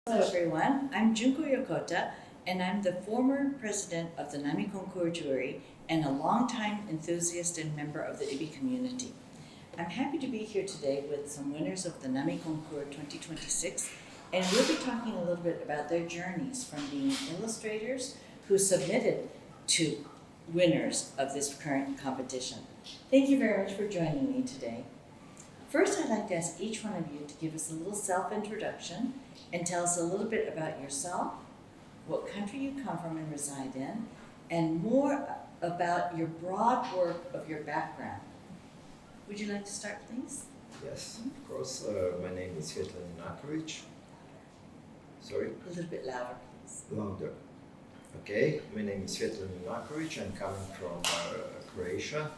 Hello everyone, I'm Junko Yokota and I'm the former president of the NAMI CONCOURS jury and a longtime enthusiast and member of the IBI community. I'm happy to be here today with some winners of the NAMI CONCOURS 2026, and we'll be talking a little bit about their journeys from being illustrators who submitted to winners of this current competition. Thank you very much for joining me today. First, I'd like to ask each one of you to give us a little self-introduction and tell us a little bit about yourself, what country you come from and reside in, and more about your broad work of your background. Would you like to start, please? Yes, of course. My name is Svjetlan Junaković. Sorry? A little bit louder, please. Louder. Okay, my name is Svjetlan Junaković. I'm coming from Croatia,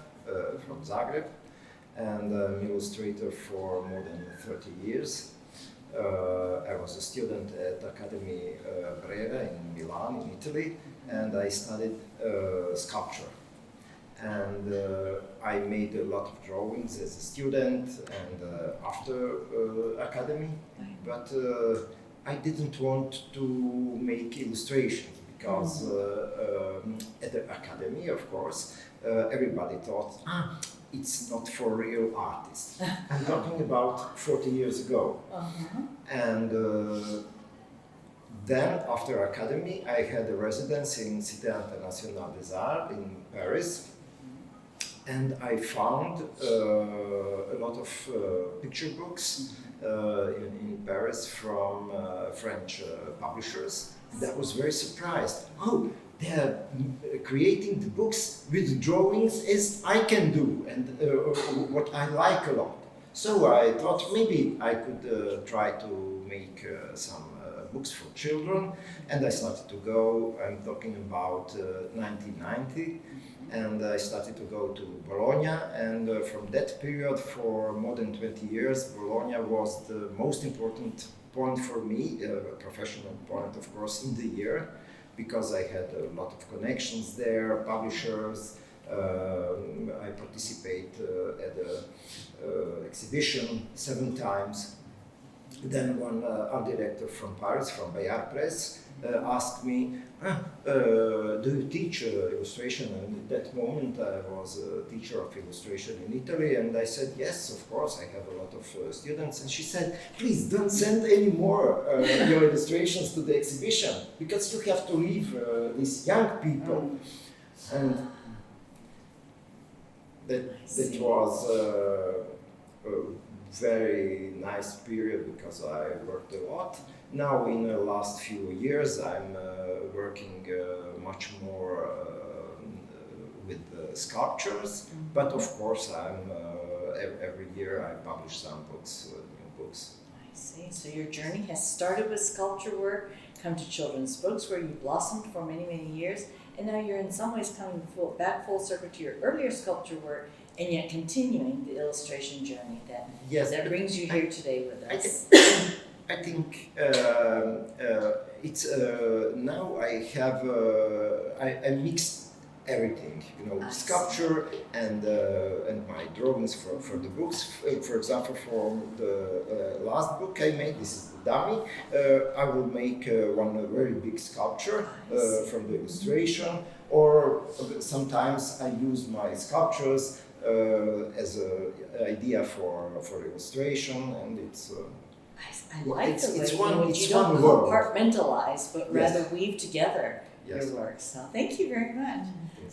from Zagreb, and I'm an illustrator for more than 30 years. I was a student at Academy Brera in Milan, in Italy, and I studied sculpture. And I made a lot of drawings as a student and after Academy, but I didn't want to make illustrations because at the Academy, of course, everybody thought, it's not for real artists. I'm talking about 40 years ago. And then, after Academy, I had a residence in Cité Internationale des Arts in Paris. And I found a lot of picture books in Paris from French publishers. And I was very surprised. Oh, they are creating the books with drawings as I can do and what I like a lot. So I thought maybe I could try to make some books for children, and I started to go. I'm talking about 1990, and I started to go to Bologna, and from that period for more than 20 years, Bologna was the most important point for me, a professional point, of course, in the year, because I had a lot of connections there, publishers. I participate at the exhibition 7 times. Then one art director from Paris, from Bayard Press, asked me, do you teach illustration? And at that moment I was a teacher of illustration in Italy, and I said, yes, of course, I have a lot of students. And she said, please don't send any more your illustrations to the exhibition, because you have to leave these young people. And that was a very nice period because I worked a lot. Now in the last few years I'm working much more with sculptures, but of course I'm every year I publish some books, new books. I see. So your journey has started with sculpture work, come to children's books where you blossomed for many, many years, and now you're in some ways coming back full circle to your earlier sculpture work, and yet continuing the illustration journey that brings you here today with us. I think it's now I have I mix everything, sculpture and my drawings for the books. For example, for the last book I made, this is the dummy. I will make one very big sculpture from the illustration, or sometimes I use my sculptures as an idea for illustration, and it's. I like the way in which you don't compartmentalize, but rather weave together your work. So thank you very much.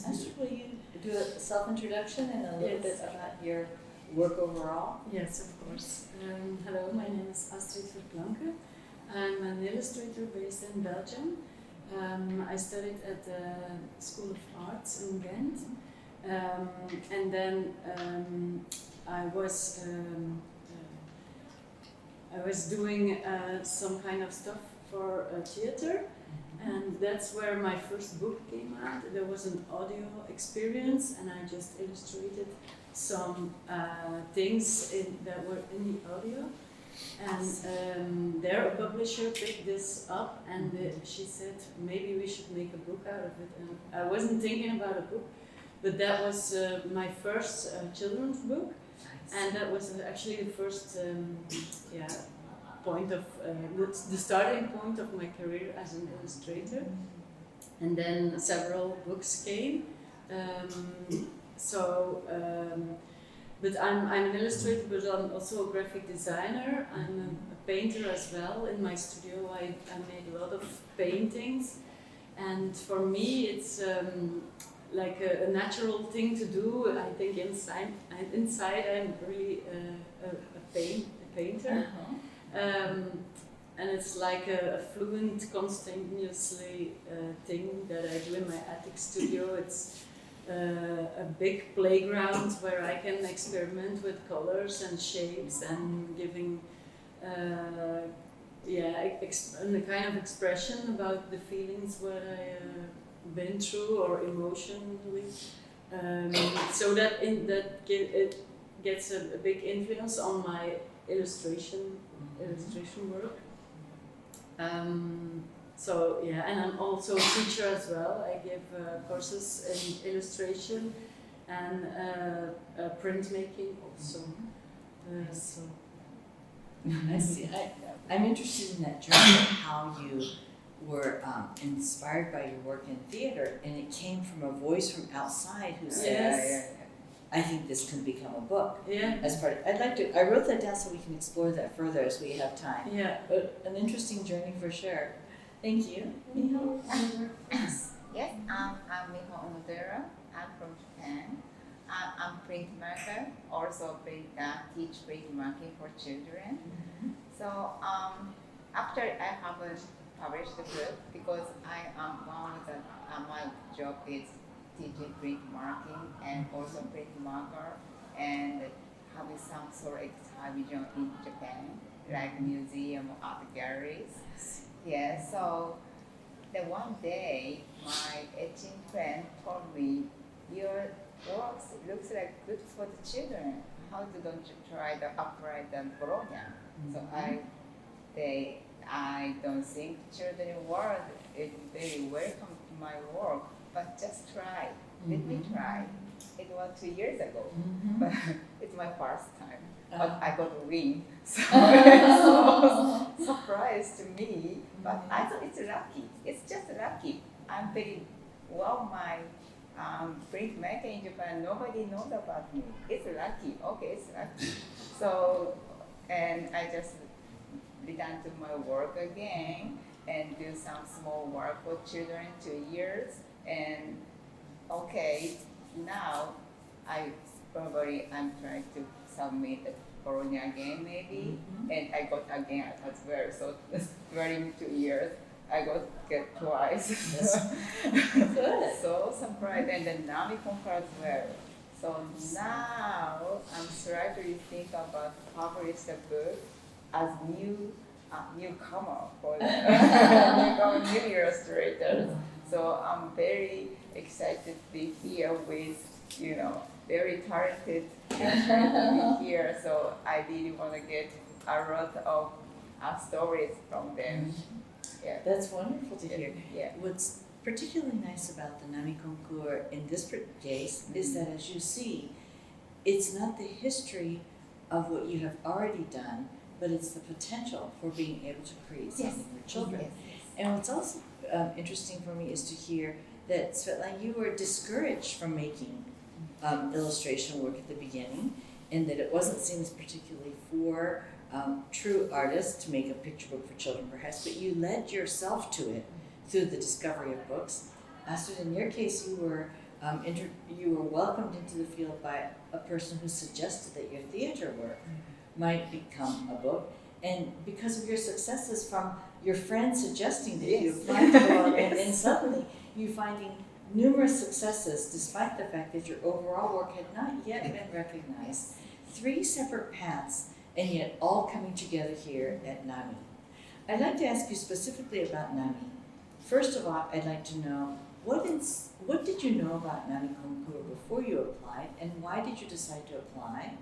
Astrid, will you do a self-introduction and a little bit about your work overall? Yes, of course. Hello, my name is Astrid Verplanke. I'm an illustrator based in Belgium. I studied at the School of Arts in Ghent. And then I was doing some kind of stuff for theater, and that's where my first book came out. There was an audio experience, and I just illustrated some things that were in the audio. And there a publisher picked this up, and she said, maybe we should make a book out of it. And I wasn't thinking about a book, but that was my first children's book. And that was actually the first point of the starting point of my career as an illustrator, and then several books came. But I'm an illustrator, but I'm also a graphic designer. I'm a painter as well. In my studio, I made a lot of paintings, and for me, it's like a natural thing to do. I think inside I'm really a painter, and it's like a fluent, continuously thing that I do in my attic studio. It's a big playground where I can experiment with colors and shapes and giving a kind of expression about the feelings what I've been through or emotionally, so that it gets a big influence on my illustration work. And I'm also a teacher as well. I give courses in illustration and printmaking also. I see. I'm interested in that journey of how you were inspired by your work in theater, and it came from a voice from outside who said, I think this can become a book. Yeah. As part of, I wrote that down so we can explore that further as we have time. Yeah. But an interesting journey for sure. Thank you. Miho? Yes, I'm Miho Onodera. I'm from Japan. I'm printmaker, also teach printmaking for children. So after I haven't published the book, because I am one of my job is teaching printmaking and also printmaker and having some sort of exhibition in Japan, like museum, art galleries. Yeah, so then one day my etching friend told me, your work looks like good for the children. How don't you try to apply the Bologna? So I don't think children world is very welcome to my work, but just try. Let me try. It was 2 years ago, but it's my first time. But I got a win, so it's so surprised to me. But I thought it's lucky. It's just lucky. I'm very well. My printmaker in Japan, nobody knows about me. It's lucky. Okay, it's lucky. So, and I just return to my work again and do some small work for children, 2 years. And okay, now I'm trying to submit a Bologna again maybe, and I got again as well. So during 2 years, I get twice. Good. So surprised, and then NAMI CONCOURS as well. So now I'm slightly think about publish the book as newcomer for the new illustrators. So I'm very excited to be here with very talented illustrators here. So I really want to get a lot of stories from them. Yeah. That's wonderful to hear. Yeah. What's particularly nice about the NAMI CONCOURS in this case is that, as you see, it's not the history of what you have already done, but it's the potential for being able to create something for children. Yes. And what's also interesting for me is to hear that, Svjetlan, you were discouraged from making illustration work at the beginning, and that it wasn't seen as particularly for true artists to make a picture book for children, perhaps, but you led yourself to it through the discovery of books. Astrid, in your case, you were welcomed into the field by a person who suggested that your theater work might become a book, and because of your successes from your friends suggesting that you applied to go, and suddenly you finding numerous successes despite the fact that your overall work had not yet been recognized. 3 separate paths, and yet all coming together here at NAMI. I'd like to ask you specifically about NAMI. First of all, I'd like to know, what did you know about NAMI CONCOURS before you applied, and why did you decide to apply?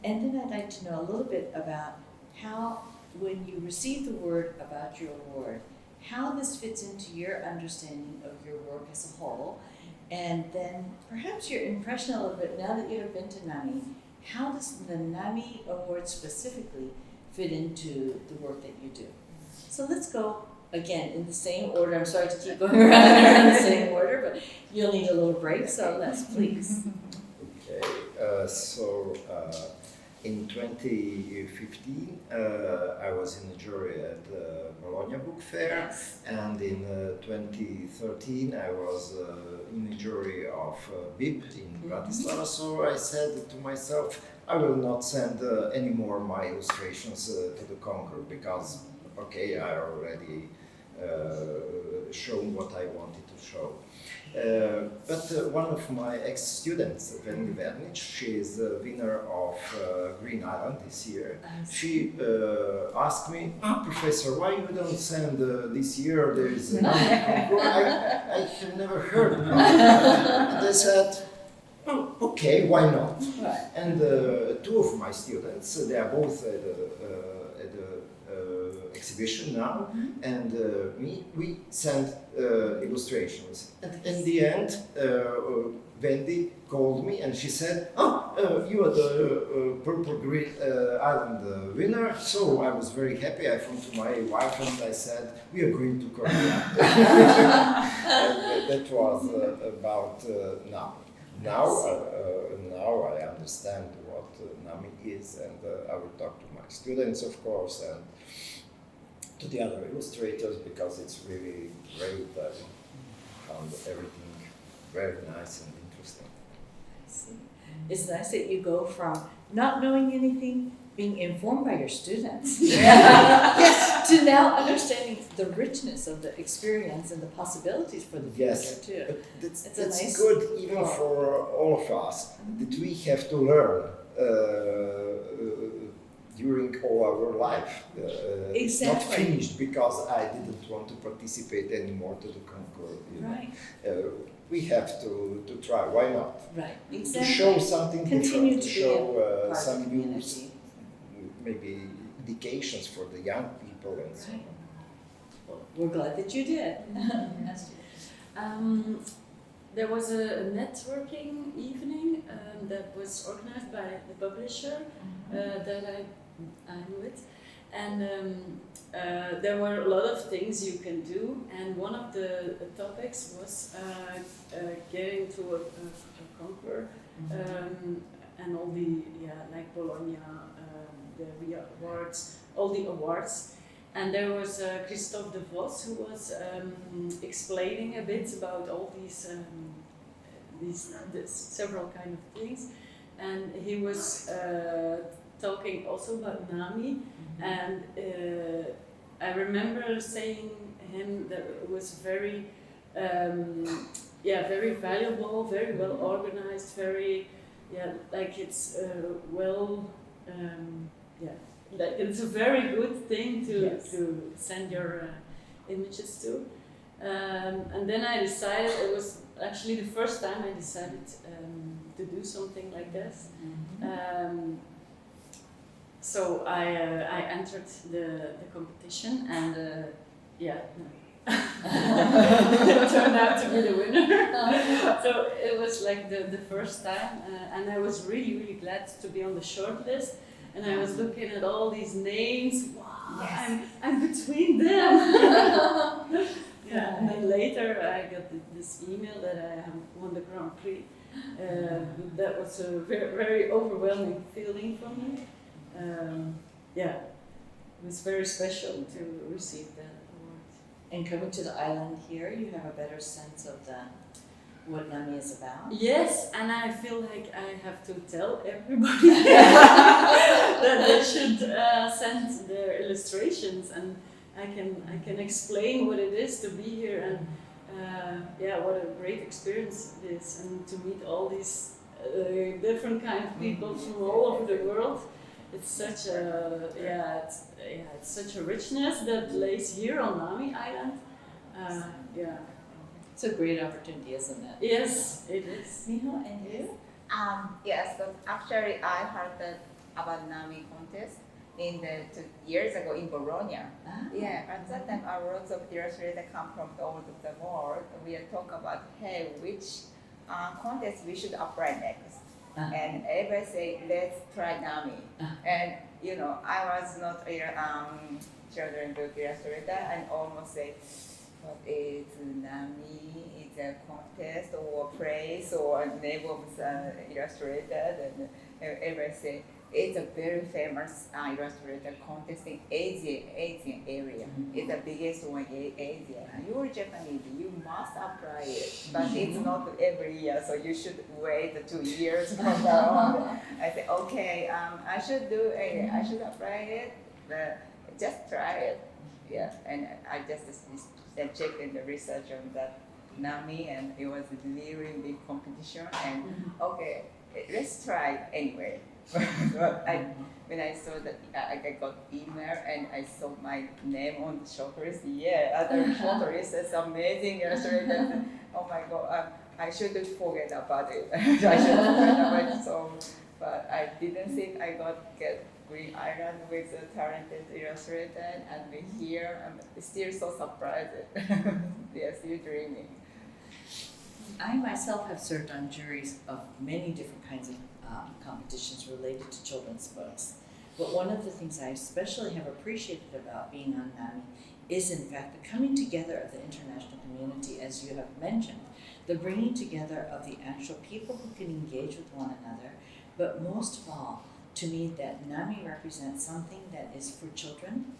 And then I'd like to know a little bit about how, when you received the word about your award, how this fits into your understanding of your work as a whole, and then perhaps your impression a little bit, now that you have been to NAMI, how does the NAMI Award specifically fit into the work that you do. So let's go again in the same order. I'm sorry to keep going around in the same order, but you'll need a little break, so let's please. Okay, in 2015, I was in a jury at the Bologna Book Fair, Yes. and in 2013 I was in a jury of BIP in Bratislava. So I said to myself, I will not send any more my illustrations to the concours because, okay, I already shown what I wanted to show. But one of my ex-students, Wendy Vernic, she is the winner of Green Island this year. She asked me, Professor, why you don't send this year? There is a NAMI concours. I have never heard about it. And I said, oh, okay, why not? Right. And two of my students, they are both at the exhibition now, and we sent illustrations. And in the end, Wendy called me and she said, you are the Purple Green Island winner. So I was very happy. I phoned to my wife and I said, we are going to Korea. And that was about NAMI. Now I understand what NAMI is, and I will talk to my students, of course, and to the other illustrators, because it's really great. I found everything very nice and interesting. I see. It's nice that you go from not knowing anything, being informed by your students, yes, to now understanding the richness of the experience and the possibilities for the future too. But that's nice good even for all of us, that we have to learn during all our life. It's not finished because I didn't want to participate anymore to the concours. Right. We have to try. Why not? Right. To Exactly. show something Continue different, to to be show part some of the new, community. maybe indications for the young people and so Right. on. Well, we're glad that you did. There was a networking evening that was organized by the publisher that I'm with, and there were a lot of things you can do, and one of the topics was getting to a concours and all the like Bologna, the awards, all the awards. And there was Christophe de Vos who was explaining a bit about all these several kind of things, and he was talking also about NAMI, and I remember saying him that it was very, very valuable, very well organized, very, like it's like it's a very good thing to send your images to. And then I decided, it was actually the first time I decided to do something like this. So I entered the competition, and turned out to be the winner. So it was like the first time, and I was really, really glad to be on the short list. And I was looking at all these names. Wow, yes. I'm between them. And then later I got this email that I have won the Grand Prix. That was a very, very overwhelming feeling for me. It was very special to receive that award. And coming to the island here, you have a better sense of what NAMI is about? Yes, and I feel like I have to tell everybody that they should send their illustrations, and I can explain what it is to be here, and what a great experience it is, and to meet all these different kind of people from all over the world. It's such a it's such a richness that lays here on Nami Island. It's a great opportunity, isn't it? Yes, it is. Miho, and you? Yes, so actually I heard about NAMI contest 2 years ago in Bologna. At that time lots of illustrators come from all over the world. We talk about, hey, which contest we should apply next. And everybody say, let's try NAMI. And you know, I was not a children book illustrator and almost say, what is NAMI? It's a contest or praise or a name of the illustrator. And everyone say, it's a very famous illustrator contest in Asian area. It's the biggest one in Asia. You're Japanese, you must apply it. But it's not every year, so you should wait 2 years from now on. I said, okay, I should do it. I should apply it, but just try it. Yeah, and I just checked in the research on that NAMI, and it was a really big competition. And okay, let's try anyway. But when I saw that, I got email and I saw my name on the shortlist. Yeah, other shortlist is amazing illustrator. Oh my God, I shouldn't forget about it. I shouldn't forget about it. So, but I didn't think I get Green Island with a talented illustrator, and we're here. I'm still so surprised. They're still dreaming. I myself have served on juries of many different kinds of competitions related to children's books. But one of the things I especially have appreciated about being on NAMI is in fact the coming together of the international community, as you have mentioned, the bringing together of the actual people who can engage with one another, but most of all, to me that NAMI represents something that is for children,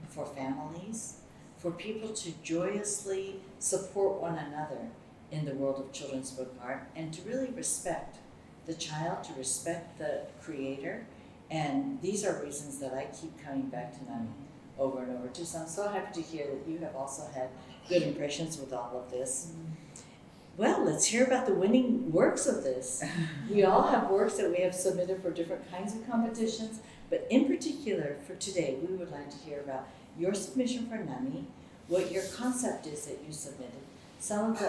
for families, for people to joyously support one another in the world of children's book art, and to really respect the child, to respect the creator. And these are reasons that I keep coming back to NAMI over and over too. So I'm so happy to hear that you have also had good impressions with all of this. Well, let's hear about the winning works of this. We all have works that we have submitted for different kinds of competitions, but in particular for today, we would like to hear about your submission for NAMI, what your concept is that you submitted, some of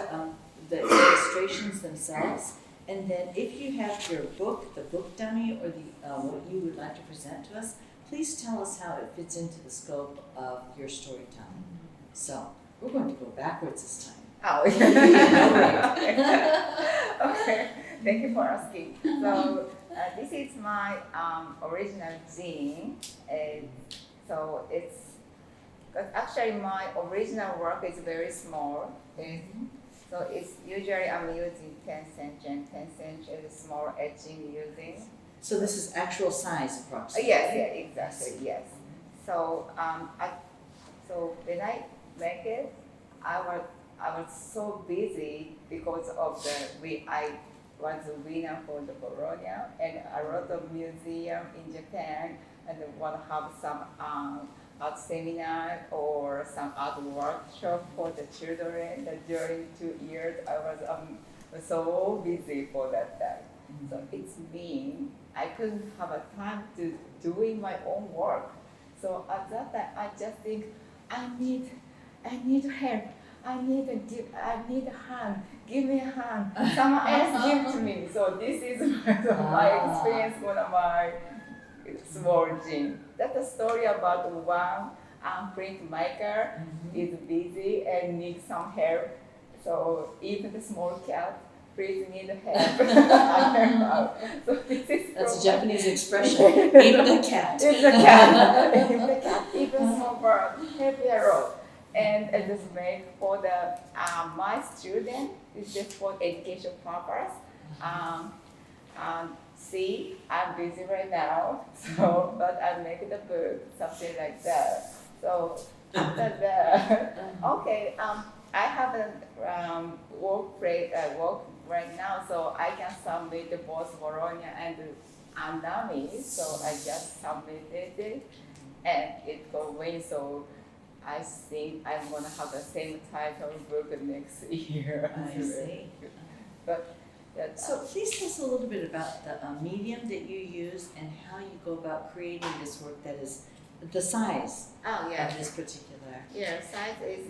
the illustrations themselves, and then if you have your book, the book dummy, or the what you would like to present to us, please tell us how it fits into the scope of your storytelling. So we're going to go backwards this time. Oh, okay. Thank you for asking. So this is my original zine. So it's actually my original work is very small. So it's usually I'm using 10 cent and 10 cent is small etching using. So this is actual size approximately? Yes, yeah, exactly, yes. So so when I make it, I was so busy because of I was a winner for the Bologna and a lot of museum in Japan and want to have some art seminar or some art workshop for the children. And during 2 years, I was so busy for that time. So it's mean I couldn't have a time to doing my own work. So at that time, I just think I need help. I need a hand. Give me a hand. Someone else give to me. So this is my experience with my small gene. That's a story about one printmaker is busy and needs some help. So even the small cat, please need help. So this is that's a Japanese expression. Even a cat. It's a cat. Even the cat. Even small bird. Help hero. And I just make for the my student. It's just for education purpose. See, I'm busy right now, so but I make the book, something like that. So after that, okay, I haven't work right now, so I can submit both Bologna and NAMI. So I just submitted it, and it go win. So I think I'm gonna have the same title book next year. I see. But so please tell us a little bit about the medium that you use and how you go about creating this work that is the size of this particular. Yeah, size is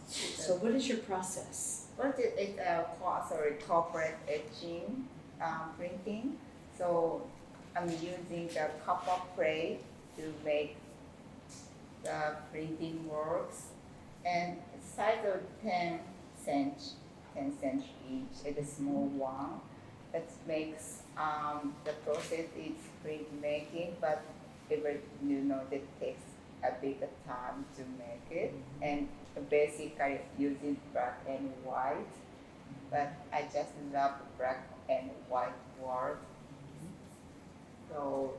So what is your process? What is corporate etching, printing. So I'm using the copper plate to make the printing works, and size of 10 cents each. It's a small one. That makes the process is printmaking, but it takes a bit of time to make it, and basically using black and white. But I just love black and white world. So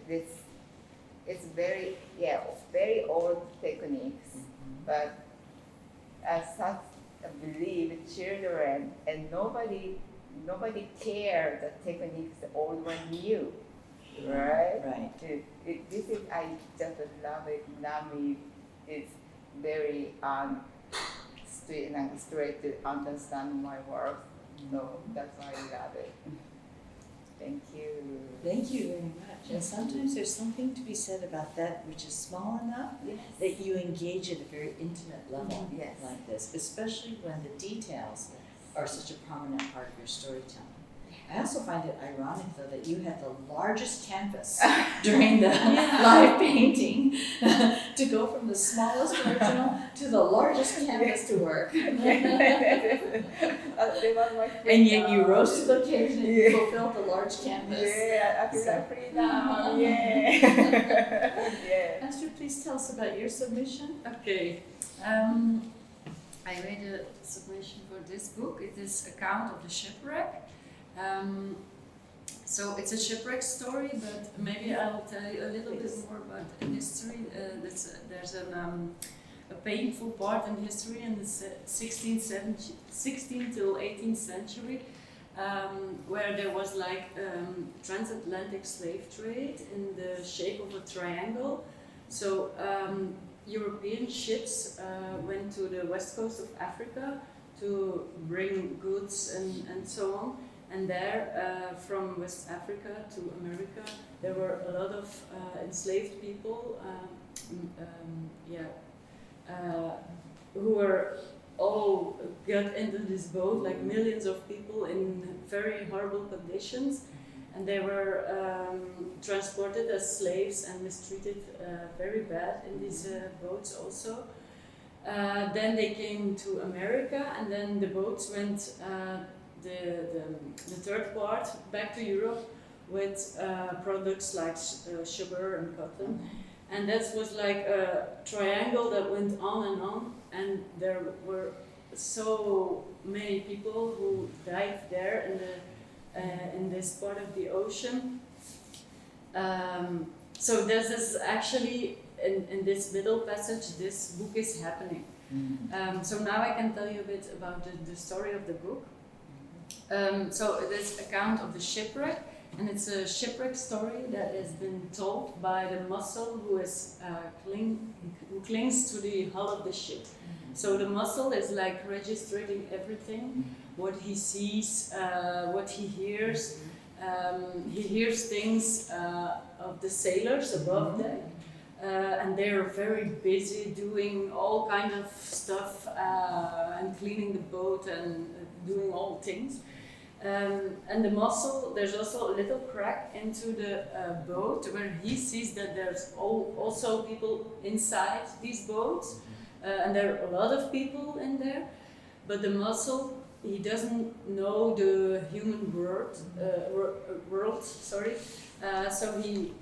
it's very old techniques, but I believe children and nobody cared the techniques the old one knew, right? Right. This is, I just love it. Nami is very straight to understand my work, so that's why I love it. Thank you. Thank you very much. And sometimes there's something to be said about that which is small enough that you engage at a very intimate level Yes. like this, especially when the details are such a prominent part of your storytelling. I also find it ironic, though, that you had the largest canvas during the live painting to go from the smallest original to the largest canvas to work. And yet you rose to the occasion and you fulfilled the large canvas. Yeah, I feel like free now. Yeah. Yeah. Astrid, please tell us about your submission. Okay. I made a submission for this book. It is account of the shipwreck. So it's a shipwreck story, but maybe I'll tell you a little bit more about the history. There's a painful part in history in the 16th till 18th century, where there was like transatlantic slave trade in the shape of a triangle. So European ships went to the west coast of Africa to bring goods and so on. And there, from West Africa to America, there were a lot of enslaved people, who were all got into this boat, like millions of people in very horrible conditions, and they were transported as slaves and mistreated very bad in these boats also. Then they came to America, and then the boats went. The third part back to Europe with products like sugar and cotton, and that was like a triangle that went on, and there were so many people who died there in this part of the ocean. So this is actually in this middle passage, this book is happening. So now I can tell you a bit about the story of the book. So it is account of the shipwreck, and it's a shipwreck story that has been told by the mussel who clings to the hull of the ship. So the mussel is like registering everything, what he sees, what he hears. He hears things of the sailors above deck, and they're very busy doing all kind of stuff and cleaning the boat and doing all things. And the mussel, there's also a little crack into the boat where he sees that there's also people inside these boats, and there are a lot of people in there, but the mussel, he doesn't know the human world, so he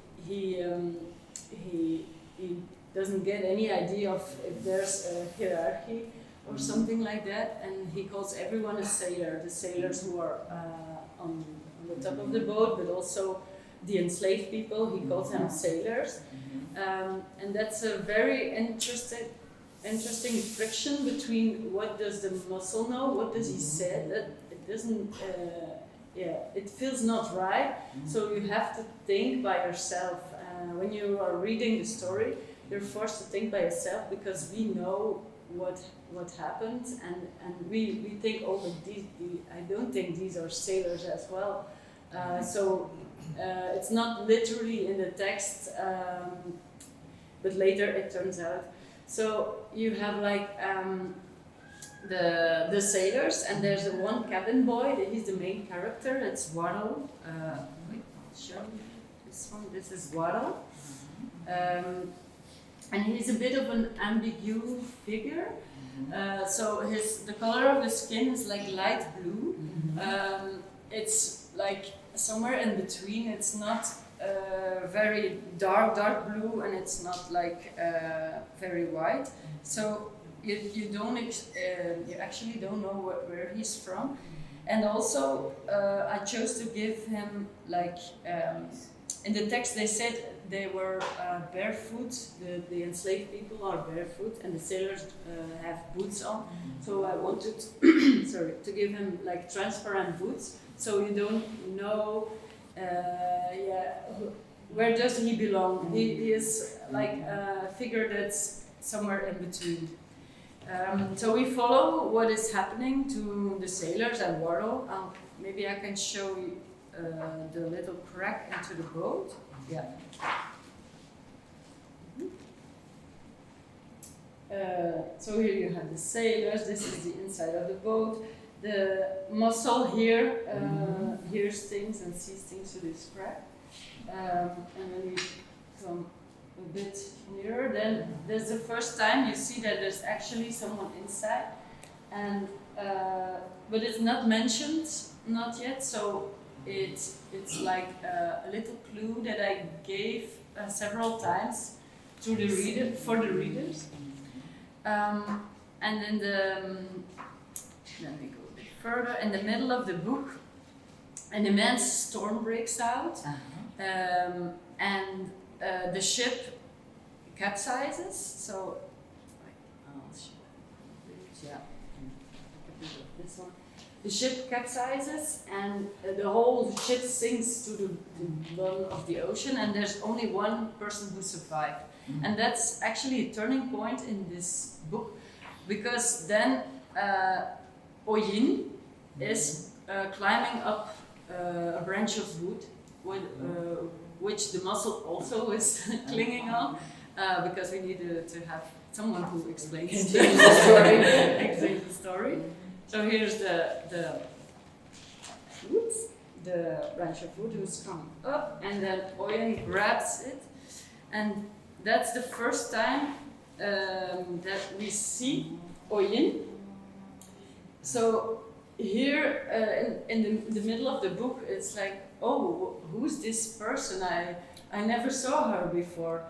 doesn't get any idea of if there's a hierarchy or something like that, and he calls everyone a sailor, the sailors who are on the top of the boat, but also the enslaved people, he calls them sailors. And that's a very interesting friction between what does the mussel know, what does he say, that it doesn't, it feels not right, so you have to think by yourself. When you are reading the story, you're forced to think by yourself because we know what happened, and we think, oh, but I don't think these are sailors as well. So it's not literally in the text, but later it turns out. So you have like the sailors, and there's one cabin boy, he's the main character, it's Waddle. I'll show you this one, this is Waddle. And he's a bit of an ambiguous figure. So the color of his skin is like light blue. It's like somewhere in between. It's not very dark blue, and it's not like very white. So you don't you actually don't know where he's from. And also I chose to give him like in the text they said they were barefoot. The enslaved people are barefoot, and the sailors have boots on. So I wanted to give him like transparent boots, so you don't know where does he belong. He is like a figure that's somewhere in between. So we follow what is happening to the sailors and Wardle. Maybe I can show you the little crack into the boat. Yeah. So here you have the sailors. This is the inside of the boat. The mussel here hears things and sees things through this crack. And when you come a bit nearer, then there's the first time you see that there's actually someone inside, and but it's not mentioned, not yet. So it's like a little clue that I gave several times to the reader for the readers. And then let me go a bit further. In the middle of the book, an immense storm breaks out, and the ship capsizes. So, this one. The ship capsizes, and the whole ship sinks to the bottom of the ocean, and there's only one person who survived. And that's actually a turning point in this book, because then Oyin is climbing up a branch of wood, which the mussel also is clinging on, because we needed to have someone who explains the story. So here's the branch of wood who's coming up, and then Oyin grabs it, and that's the first time that we see Oyin. So here in the middle of the book, it's like, oh, who's this person? I never saw her before.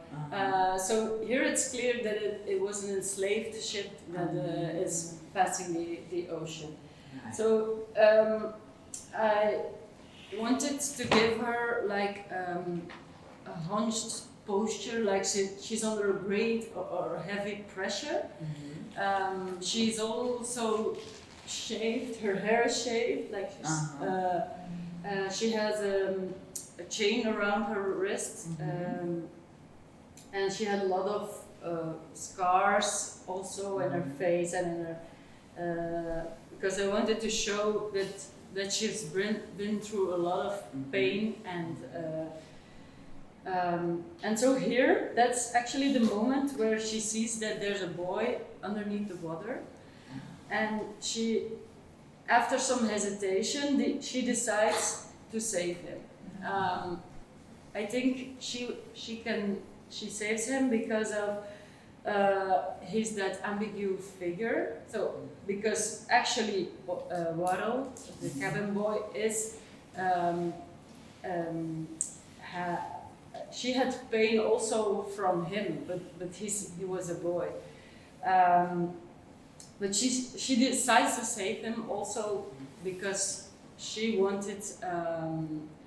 So here it's clear that it was an enslaved ship that is passing the ocean. So I wanted to give her like a hunched posture, like she's under a great or heavy pressure. She's also shaved, her hair is shaved, like she's, she has a chain around her wrist, and she had a lot of scars also in her face and in her, because I wanted to show that she's been through a lot of pain, and so here, that's actually the moment where she sees that there's a boy underneath the water, and she, after some hesitation, she decides to save him. I think she saves him because of he's that ambiguous figure. So because actually Waddle, the cabin boy, is she had pain also from him, but he was a boy. But she decides to save him also because she wanted,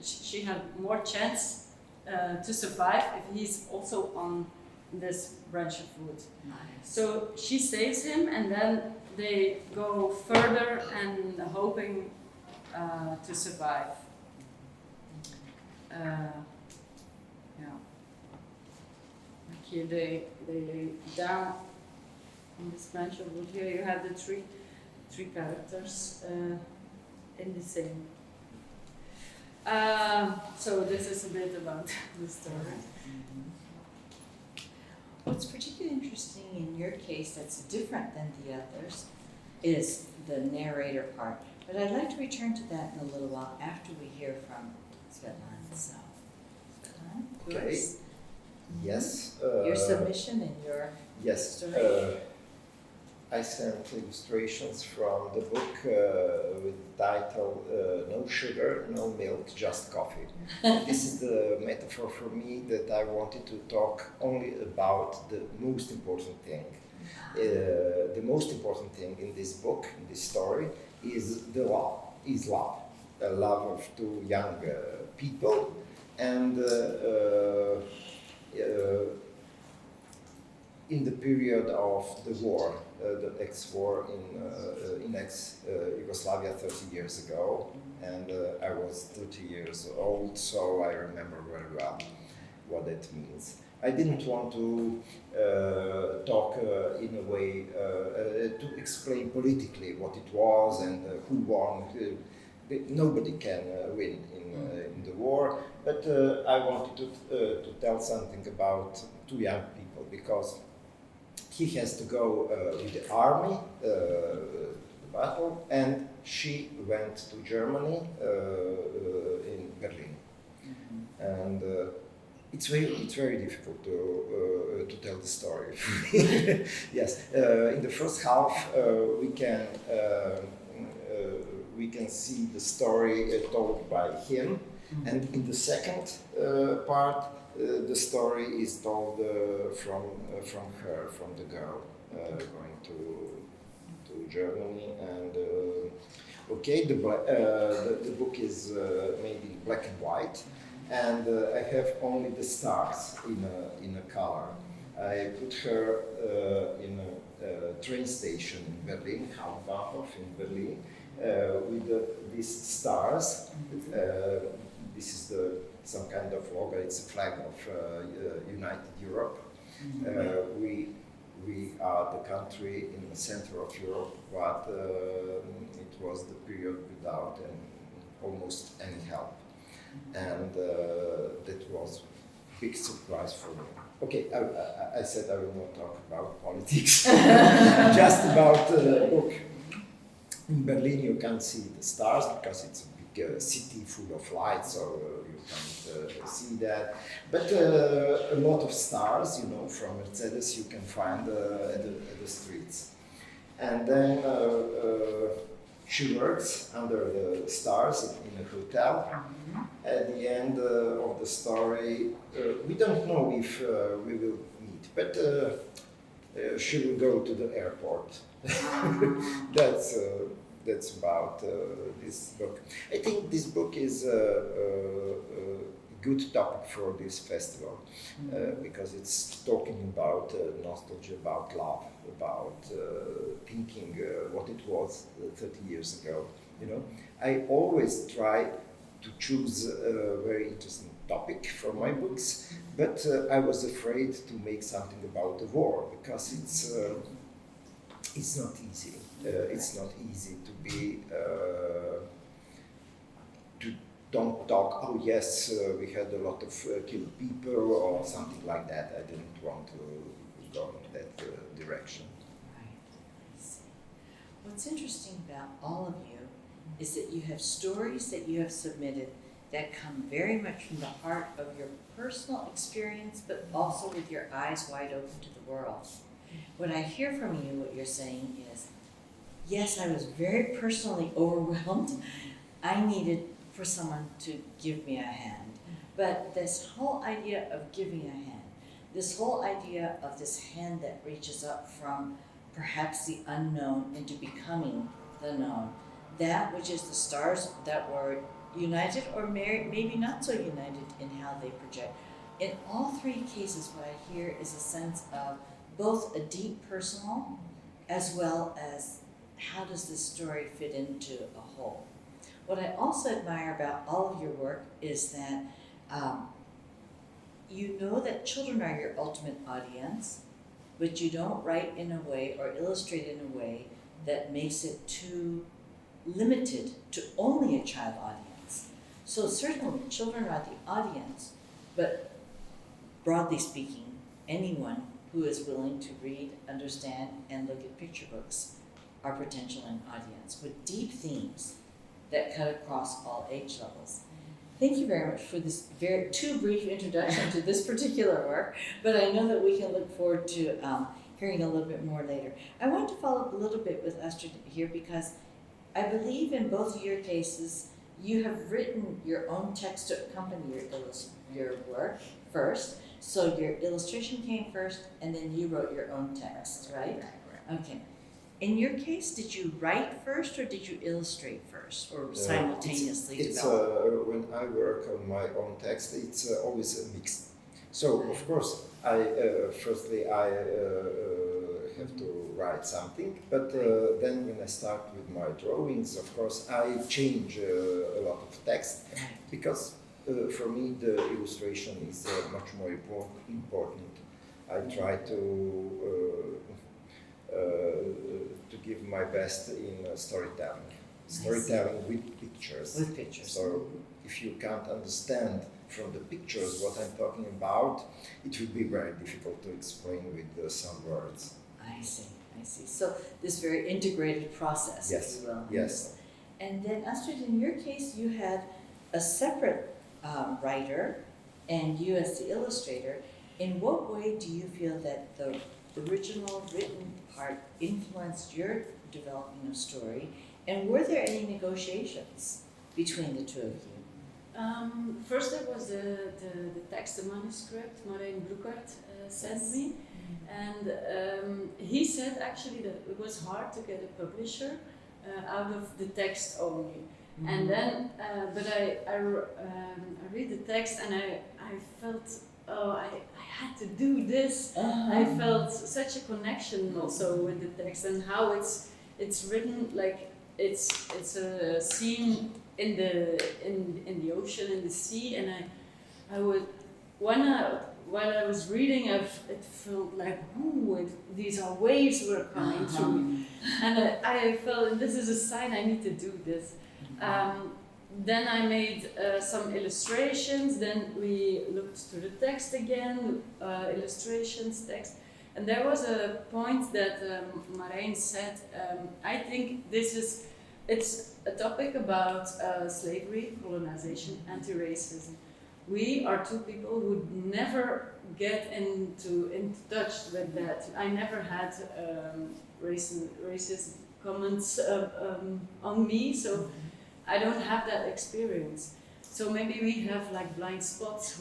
she had more chance to survive if he's also on this branch of wood. Nice. So she saves him, and then they go further and hoping to survive. Like here they lay down on this branch of wood. Here you have the three characters in the same. So this is a bit about the story. What's particularly interesting in your case that's different than the others is the narrator part. But I'd like to return to that in a little while after we hear from Svjetlan. So, Svjetlan, Okay. yours? Yes. Your submission and your Yes. story. I sent illustrations from the book with the title No Sugar, No Milk, Just Coffee. This is the metaphor for me that I wanted to talk only about the most important thing. The most important thing in this book, in this story, is love. The love of two young people, and in the period of the war, the ex-war in ex-Yugoslavia 30 years ago, and I was 30 years old, so I remember very well what it means. I didn't want to talk in a way to explain politically what it was and who won. Nobody can win in the war, but I wanted to tell something about two young people, because he has to go with the army to the battle, and she went to Germany in Berlin. And it's very difficult to tell the story. Yes, in the first half we can see the story told by him, and in the second part the story is told from her, from the girl going to Germany. And okay, the book is maybe black and white, and I have only the stars in a color. I put her in a train station in Berlin, Hauptbahnhof in Berlin, with these stars. This is some kind of logo. It's a flag of United Europe. We are the country in the center of Europe, but it was the period without almost any help, and that was a big surprise for me. Okay, I said I will not talk about politics, just about the book. In Berlin you can see the stars because it's a big city full of lights, so you can't see that. But a lot of stars, you know, from Mercedes you can find at the streets. And then she works under the stars in a hotel. At the end of the story, we don't know if we will meet, but she will go to the airport. That's about this book. I think this book is a good topic for this festival because it's talking about nostalgia, about love, about thinking what it was 30 years ago. You know, I always try to choose a very interesting topic for my books, but I was afraid to make something about the war because it's not easy. It's not easy to be don't talk. Oh yes, we had a lot of killed people or something like that. I didn't want to go in that direction. Right. I see. What's interesting about all of you is that you have stories that you have submitted that come very much from the heart of your personal experience, but also with your eyes wide open to the world. What I hear from you, what you're saying is, yes, I was very personally overwhelmed. I needed for someone to give me a hand. But this whole idea of giving a hand, this whole idea of this hand that reaches up from perhaps the unknown into becoming the known, that which is the stars that were united or maybe not so united in how they project. In all three cases, what I hear is a sense of both a deep personal as well as how does this story fit into a whole. What I also admire about all of your work is that you know that children are your ultimate audience, but you don't write in a way or illustrate in a way that makes it too limited to only a child audience. So certainly children are the audience, but broadly speaking, anyone who is willing to read, understand, and look at picture books are potential an audience with deep themes that cut across all age levels. Thank you very much for this too brief introduction to this particular work, but I know that we can look forward to hearing a little bit more later. I want to follow up a little bit with Astrid here because I believe in both of your cases, you have written your own text to accompany your work first. So your illustration came first, and then you wrote your own text, right? Okay. In your case, did you write first, or did you illustrate first, or simultaneously develop? When I work on my own text, it's always a mix. So of course, I have to write something, but then when I start with my drawings, of course, I change a lot of text because for me the illustration is much more important. I try to give my best in storytelling. Storytelling with pictures. With pictures. So if you can't understand from the pictures what I'm talking about, it will be very difficult to explain with some words. I see. So this very integrated process, Yes. if you will. Yes. And then Astrid, in your case, you had a separate writer and you as the illustrator. In what way do you feel that the original written part influenced your developing of story? And were there any negotiations between the two of you? First there was the text, the manuscript Marijn Broekhart sent me. And he said actually that it was hard to get a publisher out of the text only. Mm-hmm. And then, but I read the text and I felt, I had to do this. I felt such a connection also with the text and how it's written like it's a scene in the ocean, in the sea, and I would while I was reading, it felt like, ooh, these are waves were coming through me. And I felt, this is a sign I need to do this. Then I made some illustrations, then we looked to the text again, illustrations, text. And there was a point that Marijn said, I think it's a topic about slavery, colonization, anti-racism. We are two people who never get into touch with that. I never had racist comments on me, so I don't have that experience. So maybe we have like blind spots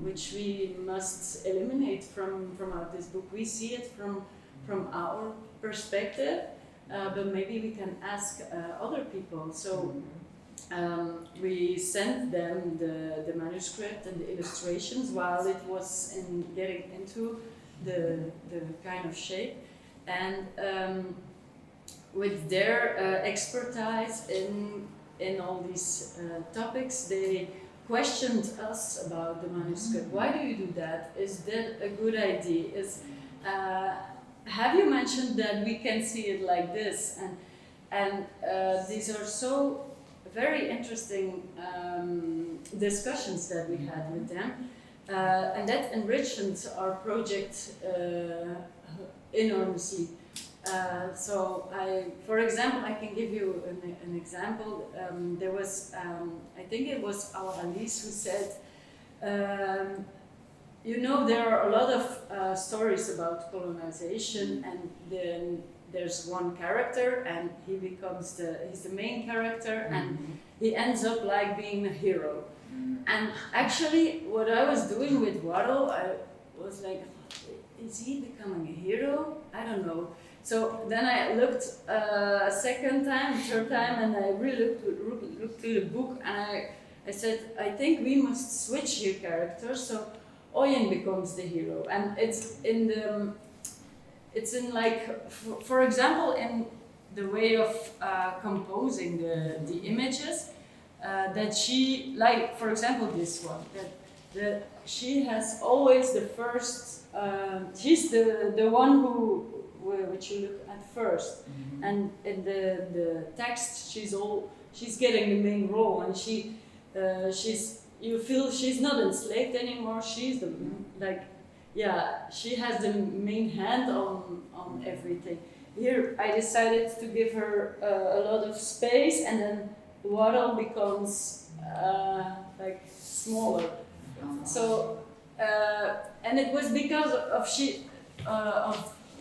which we must eliminate from out this book. We see it from our perspective, but maybe we can ask other people. So. We sent them the manuscript and the illustrations while it was getting into the kind of shape, and with their expertise in all these topics, they questioned us about the manuscript. Why do you do that? Is that a good idea? Have you mentioned that we can see it like this? And these are so very interesting discussions that we had with them, and that enriched our project enormously. So for example, I can give you an example. There was, I think it was our Alice who said, you know, there are a lot of stories about colonization, and then there's one character and he becomes he's the main character, and he ends up like being a hero. And actually what I was doing with Waddle, I was like, is he becoming a hero? I don't know. So then I looked a second time, third time, and I really looked through the book, and I said, I think we must switch here characters, so Oyen becomes the hero. And it's in like, for example, in the way of composing the images, that she, like, for example, this one, that she has always the first, she's the one which you look at first, and in the text she's getting the main role, and you feel she's not enslaved anymore. She's she has the main hand on everything. Here I decided to give her a lot of space, and then Waddle becomes like smaller. So and it was because of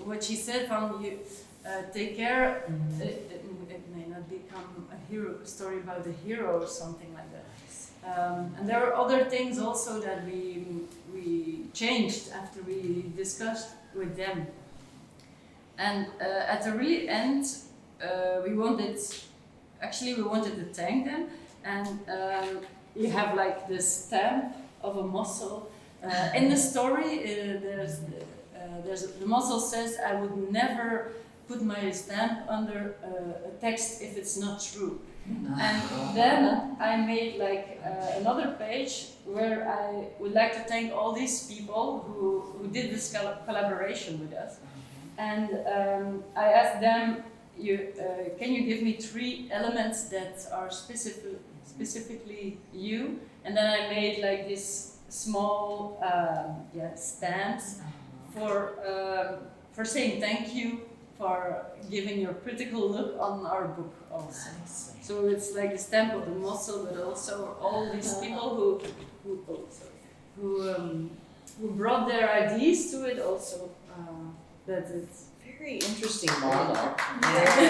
what she said from you, take care. It may not become a hero story about the hero or something like that. And there are other things also that we changed after we discussed with them. And at the really end, we wanted to thank them. And you have like the stamp of a mussel. In the story, the mussel says, "I would never put my stamp under a text if it's not true." And then I made like another page where I would like to thank all these people who did this collaboration with us. And I asked them, can you give me 3 elements that are specifically you? And then I made like this small stamps for saying thank you for giving your critical look on our book also. So it's like a stamp of the mussel, but also all these people who brought their ideas to it also. That it's very interesting model. Very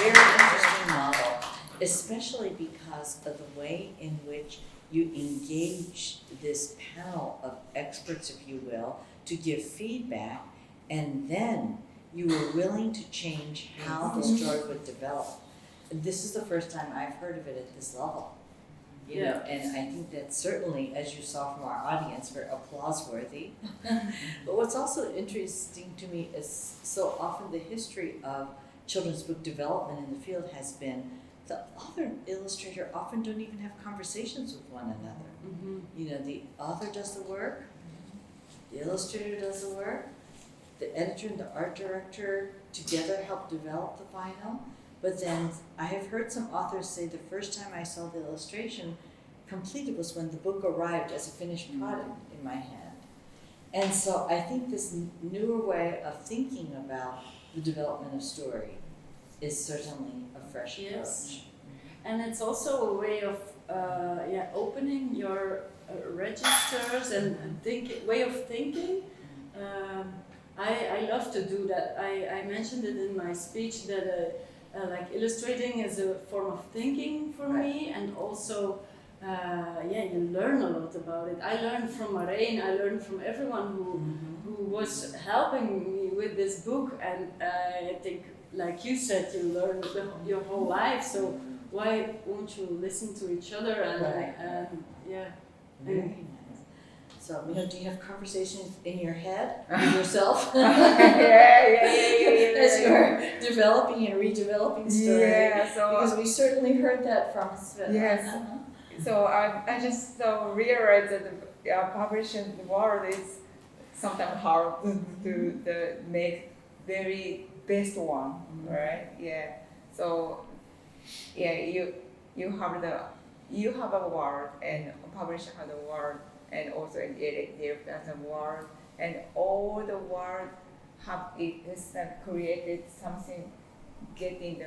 interesting model, especially because of the way in which you engage this panel of experts, if you will, to give feedback, and then you were willing to change how the story would develop. This is the first time I've heard of it at this level. You know, and I think that's certainly, as you saw from our audience, very applause-worthy. But what's also interesting to me is so often the history of children's book development in the field has been the author and illustrator often don't even have conversations with one another. Mm-hmm. You know, the author does the work, the illustrator does the work, the editor and the art director together help develop the final. But then I have heard some authors say the first time I saw the illustration completed was when the book arrived as a finished product in my hand. And so I think this newer way of thinking about the development of story is certainly a fresh approach. And it's also a way of opening your registers and way of thinking. I love to do that. I mentioned it in my speech that like illustrating is a form of thinking for me, and also you learn a lot about it. I learned from Marijn, I learned from everyone who was helping me with this book, and I think, like you said, you learn your whole life, so why won't you listen to each other? And Very nice. So, Miho, do you have conversations in your head with yourself? As you're developing and redeveloping story. Yeah, so because we certainly heard that from Svjetlan. Yes. So I just realized that publishing the world is sometimes hard to make very best one, right? Yeah. So you have a word, and a publisher has a word, and also an editor has a word, and all the words have created something. Getting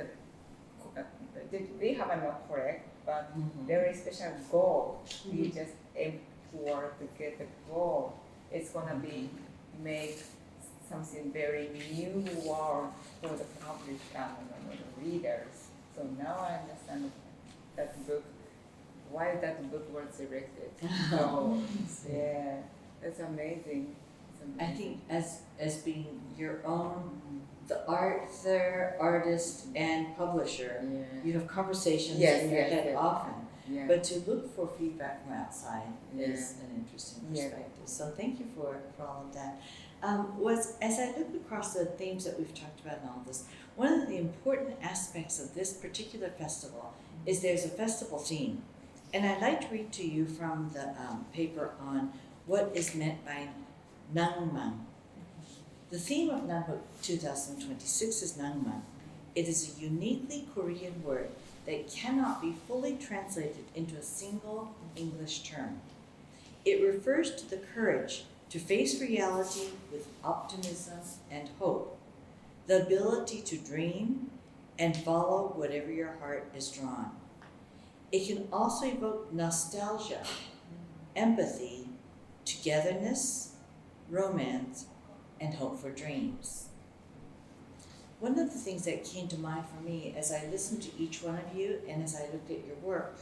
we have a not correct, but very special goal. We just aim for to get the goal. It's gonna be make something very new word for the public and the readers. So now I understand that book, why that book was selected. So yeah, that's amazing. I think as being your own, the author, artist, and publisher, you have conversations in your head often. Yeah. But to look for feedback from outside is an interesting perspective. So thank you for all of that. As I look across the themes that we've talked about in all of this, one of the important aspects of this particular festival is there's a festival theme. And I'd like to read to you from the paper on what is meant by Nangman. The theme of NAMBOOK 2026 is Nangman. It is a uniquely Korean word that cannot be fully translated into a single English term. It refers to the courage to face reality with optimism and hope, the ability to dream and follow whatever your heart is drawn. It can also evoke nostalgia, empathy, togetherness, romance, and hope for dreams. one of the things that came to mind for me as I listened to each one of you and as I looked at your work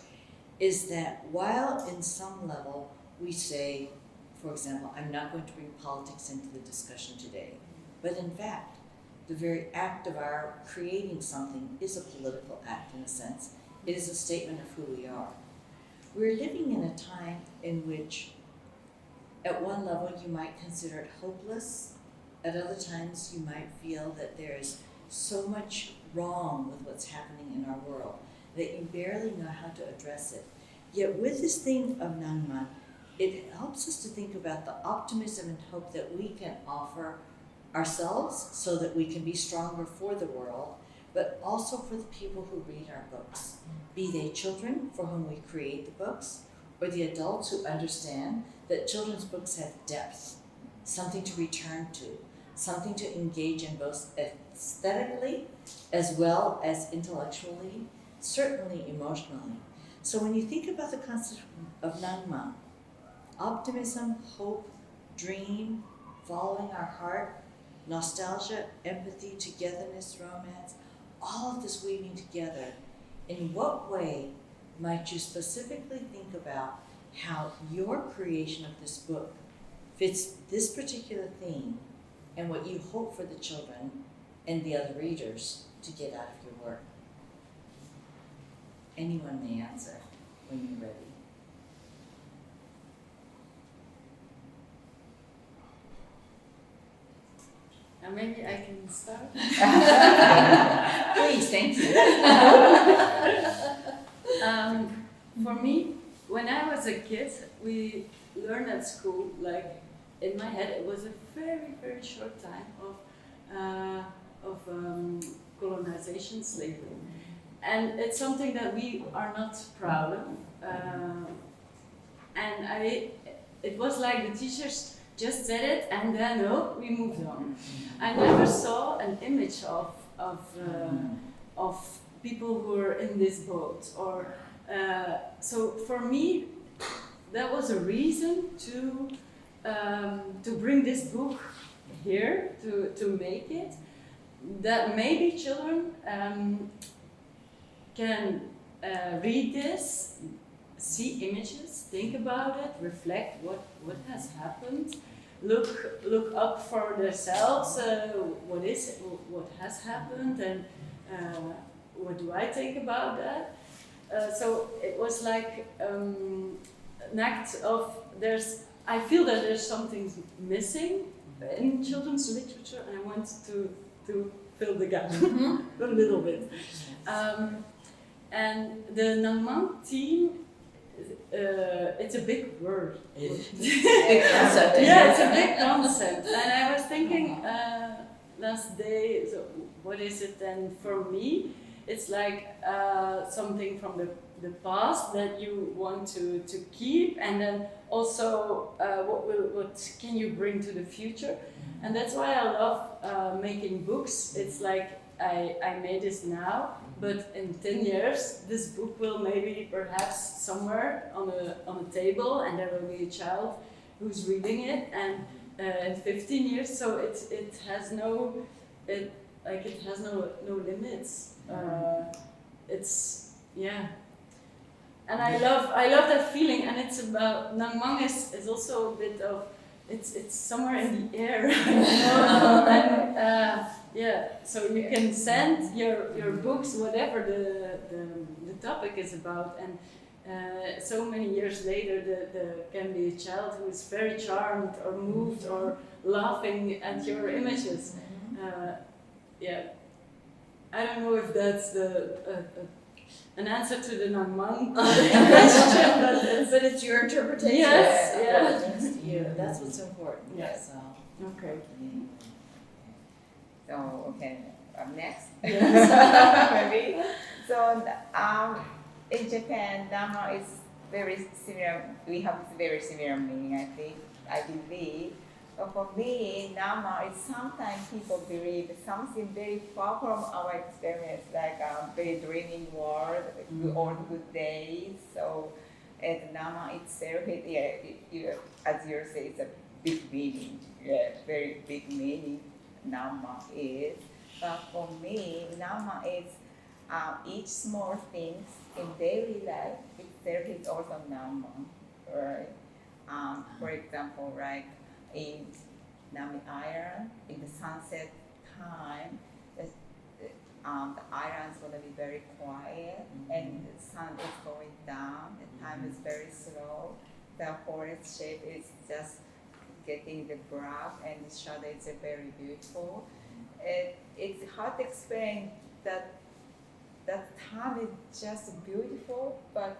is that while in some level we say, for example, I'm not going to bring politics into the discussion today, but in fact, the very act of our creating something is a political act in a sense. It is a statement of who we are. We're living in a time in which, at one level, you might consider it hopeless. At other times, you might feel that there is so much wrong with what's happening in our world that you barely know how to address it. Yet with this thing of Nangman, it helps us to think about the optimism and hope that we can offer ourselves so that we can be stronger for the world, but also for the people who read our books, be they children for whom we create the books, or the adults who understand that children's books have depth, something to return to, something to engage in both aesthetically as well as intellectually, certainly emotionally. So when you think about the concept of Nangman, optimism, hope, dream, following our heart, nostalgia, empathy, togetherness, romance, all of this weaving together, in what way might you specifically think about how your creation of this book fits this particular theme and what you hope for the children and the other readers to get out of your work? Anyone may answer when you're ready. Maybe I can start. Please, thank you. For me, when I was a kid, we learned at school, like in my head, it was a very, very short time of colonization, slavery. And it's something that we are not proud of. It was like the teachers just said it, and then no, we moved on. I never saw an image of people who were in this boat, or so for me, that was a reason to bring this book here, to make it, that maybe children can read this, see images, think about it, reflect what has happened, look up for themselves, what has happened, and what do I think about that. So it was like an act of I feel that there's something missing in children's literature, and I want to fill the gap a little bit. And the Nangman theme, it's a big word. Big concept. Yeah, it's a big concept. And I was thinking last day, so what is it then for me? It's like something from the past that you want to keep, and then also what can you bring to the future? And that's why I love making books. It's like I made this now, but in 10 years, this book will maybe perhaps somewhere on a table, and there will be a child who's reading it, and in 15 years, so it has no limits. And I love that feeling, and it's about Nangman is also a bit of it's somewhere in the air, and so you can send your books, whatever the topic is about, and so many years later there can be a child who is very charmed or moved or laughing at your images. I don't know if that's an answer to the Nangman question, but it's your interpretation. Yes, of yeah. what it means to you. That's what's important. Yes. So. Okay. So, okay, next. Yes. Maybe. So, in Japan, Nama is very similar. We have very similar meaning, I believe. But for me, Nama is sometimes people believe something very far from our experience, like a very dreaming world, all good days. So, and Nama itself, as you say, it's a big meaning, very big meaning. Nama is, But for me, Nangman is each small things in daily life itself is also Nangman, right? For example, like in Nami Island, in the sunset time, the island's gonna be very quiet, and the sun is going down. The time is very slow. The forest shape is just getting the graph, and the shadow is very beautiful. It's hard to explain that time is just beautiful, but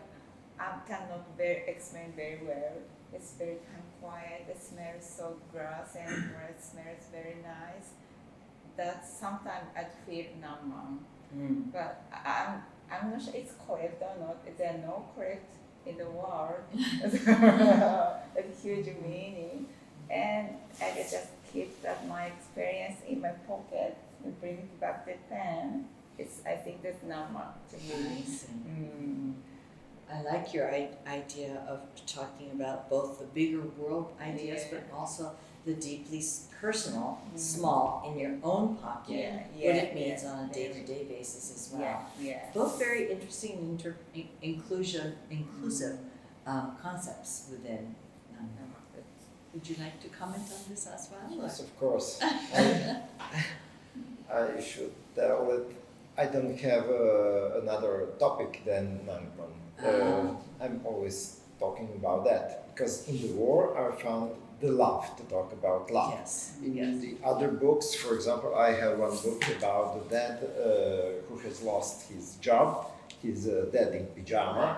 I cannot explain very well. It's very kind of quiet. The smell is so grass and bread smells very nice. That sometimes I feel Nangman, but I'm not sure it's correct or not. There are no correct in the world. It's a huge meaning, and I just keep that my experience in my pocket and bring it back to Japan. I think that's Nangman to me. I like your idea of talking about both the bigger world ideas, but also the deeply personal, small, in your own pocket, what it means on a day-to-day basis as well. Both very interesting inclusive concepts within Nangman. Would you like to comment on this as well? Yes, of course. I should tell that I don't have another topic than Nangman. I'm always talking about that because in the war I found the love to talk about love. Yes. In the other books, for example, I have one book about the dad who has lost his job. He's dead in pyjama.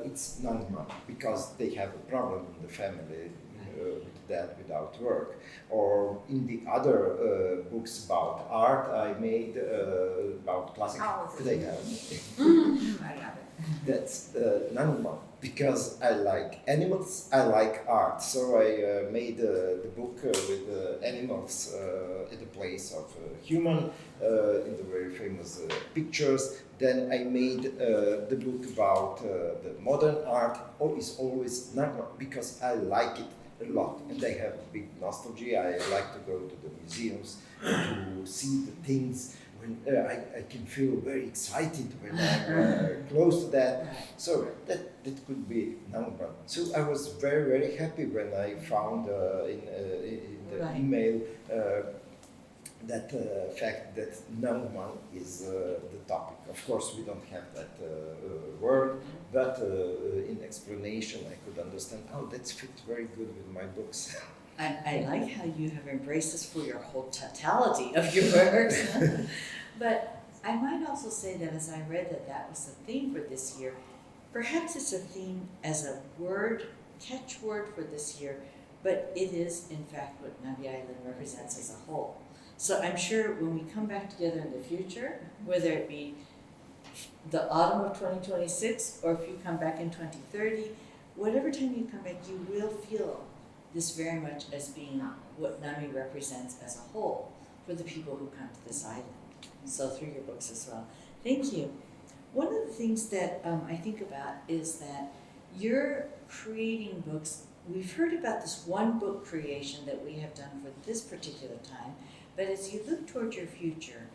It's Nangman because they have a problem in the family with dad without work. Or in the other books about art, I made about classic. They have. I love it. That's Nangman because I like animals, I like art. So I made the book with animals at the place of human in the very famous pictures. Then I made the book about the modern art. It's always Nangman because I like it a lot, and I have big nostalgia. I like to go to the museums to see the things. When I can feel very excited when I'm close to that. So that could be Nangman. So I was very, very happy when I found in the email that fact that Nangman is the topic. Of course, we don't have that word, but in explanation I could understand, that fits very good with my books. I like how you have embraced this for your whole totality of your works. But I might also say that as I read that was the theme for this year, perhaps it's a theme as a word, catchword for this year, but it is in fact what Navi Island represents as a whole. So I'm sure when we come back together in the future, whether it be the autumn of 2026 or if you come back in 2030, whatever time you come back, you will feel this very much as being what NAMI represents as a whole for the people who come to this island. So through your books as well. Thank you. One of the things that I think about is that you're creating books. We've heard about this one book creation that we have done for this particular time, but as you look toward your future,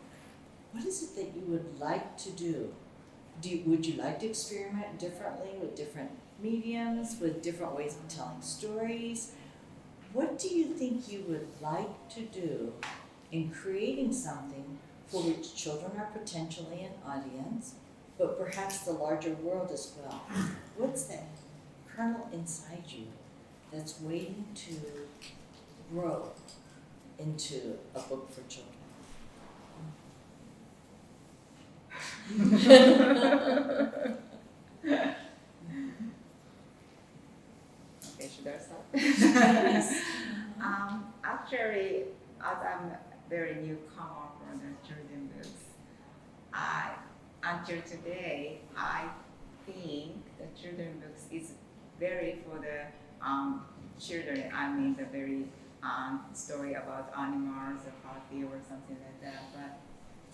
what is it that you would like to do? Would you like to experiment differently with different mediums, with different ways of telling stories? What do you think you would like to do in creating something for which children are potentially an audience, but perhaps the larger world as well? What's that kernel inside you that's waiting to grow into a book for children? Okay, should I start? Actually, as I'm very newcomer for the children's books, until today, I think the children's books is very for the children. I mean, the very story about animals or party or something like that. But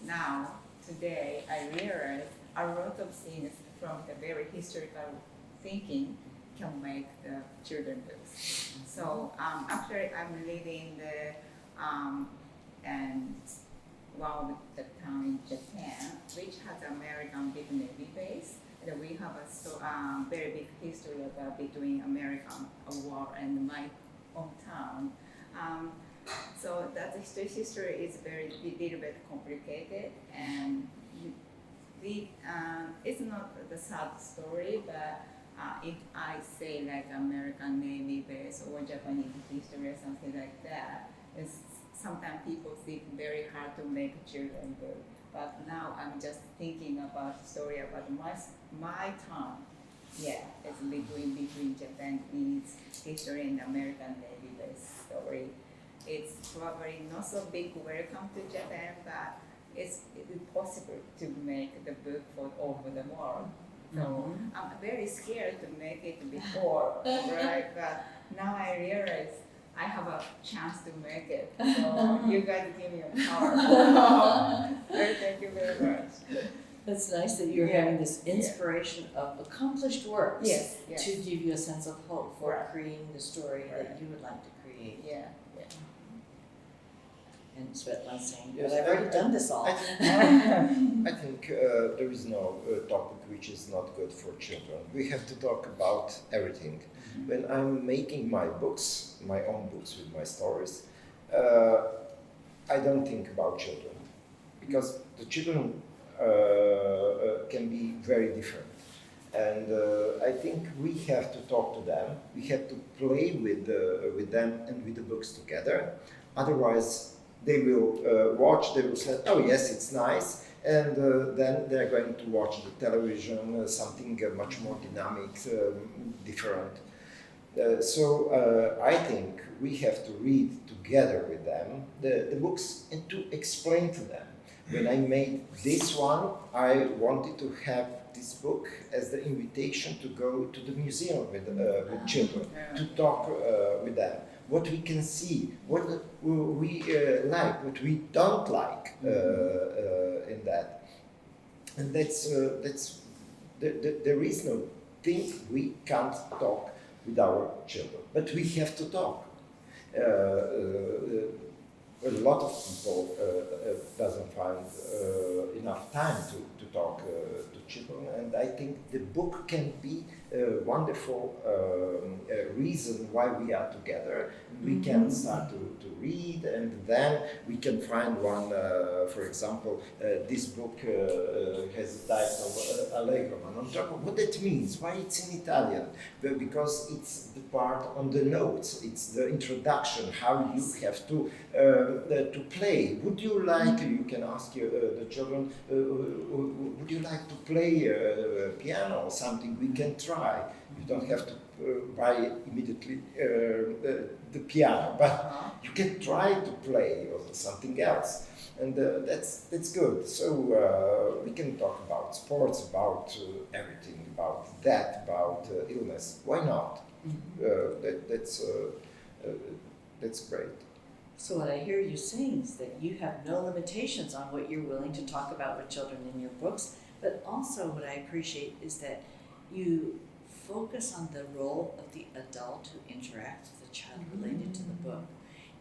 now, today, I realize a lot of things from the very historical thinking can make the children's books. So actually, I'm reading the and one of the town in Japan, which has American big Navy base. And we have a very big history about between American war and my hometown. So that history is little bit complicated, and it's not the sad story, but if I say like American Navy base or Japanese history or something like that, sometimes people think very hard to make children book. But now I'm just thinking about the story about my town. Yeah, it's between Japanese history and American Navy base story. It's probably not so big welcome to Japan, but it's possible to make the book for over the world. So I'm very scared to make it before, right? But now I realize I have a chance to make it. So you guys give me a power. Thank you very much. That's nice that you're having this inspiration of accomplished works Yes. to give you a sense of hope for Right. creating the story that Right. you would like to create. Yeah. And Svjetlan's saying, Yes, but I've already done this all. I think there is no topic which is not good for children. We have to talk about everything. When I'm making my books, my own books with my stories, I don't think about children, because the children can be very different. And I think we have to talk to them, we have to play with them and with the books together. Otherwise, they will watch, they will say, oh yes, it's nice, and then they're going to watch the television, something much more dynamic, different. So I think we have to read together with them the books and to explain to them. When I made this one, I wanted to have this book as the invitation to go to the museum with children, to talk with them. What we can see, what we like, what we don't like in that. And there is no thing we can't talk with our children, but we have to talk. A lot of people doesn't find enough time to talk to children, and I think the book can be a wonderful reason why we are together. We can start to read, and then we can find one, for example, this book has the title Allegro, ma non troppo. What that means, why it's in Italian? Because it's the part on the notes, it's the introduction, how you have to play. Would you like, you can ask the children, would you like to play piano or something? We can try. You don't have to buy immediately the piano, but you can try to play or something else. And that's good. So we can talk about sports, about everything, about that, about illness. Why not? That's great. So what I hear you saying is that you have no limitations on what you're willing to talk about with children in your books, but also what I appreciate is that you focus on the role of the adult who interacts with the child related to the book.